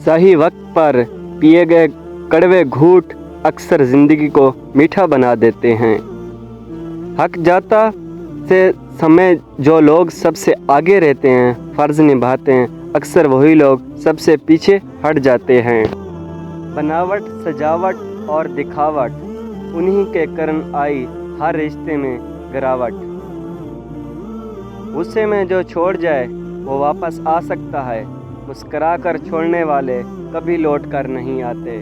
सही वक्त पर पिए गए कड़वे घूंट अक्सर ज़िंदगी को मीठा बना देते हैं। हक जाता से समय जो लोग सबसे आगे रहते हैं, फ़र्ज़ निभाते हैं, अक्सर वही लोग सबसे पीछे हट जाते हैं। बनावट, सजावट और दिखावट, उन्हीं के कारण आई हर रिश्ते में गिरावट। गुस्से में जो छोड़ जाए वो वापस आ सकता है, मुस्करा कर छोड़ने वाले कभी लौट कर नहीं आते।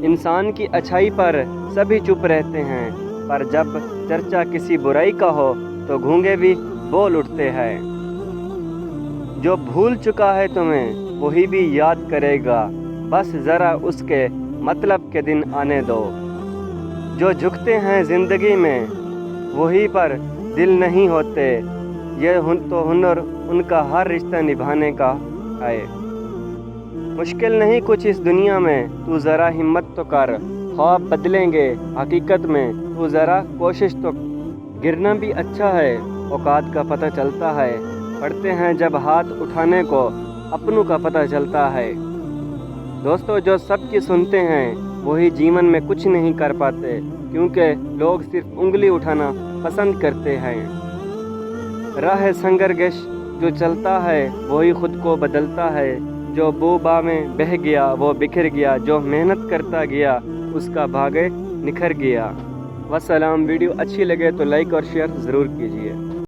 इंसान की अच्छाई पर सभी चुप रहते हैं, पर जब चर्चा किसी बुराई का हो तो गूंगे भी बोल उठते हैं। जो भूल चुका है तुम्हें वही भी याद करेगा, बस ज़रा उसके मतलब के दिन आने दो। जो झुकते हैं ज़िंदगी में वही पर दिल नहीं होते, ये तो हुनर उनका हर रिश्ता निभाने का है। मुश्किल नहीं कुछ इस दुनिया में, तू ज़रा हिम्मत तो कर, ख्वाब बदलेंगे हकीकत में, तू ज़रा कोशिश तो। गिरना भी अच्छा है, औकात का पता चलता है, पढ़ते हैं जब हाथ उठाने को अपनों का पता चलता है। दोस्तों, जो सबकी सुनते हैं वही जीवन में कुछ नहीं कर पाते, क्योंकि लोग सिर्फ उंगली उठाना पसंद करते हैं। राह संघर्ष जो चलता है वही खुद को बदलता है, जो बोबा में बह गया वो बिखर गया, जो मेहनत करता गया उसका भाग्य निखर गया। वस्सलाम। वीडियो अच्छी लगे तो लाइक और शेयर ज़रूर कीजिए।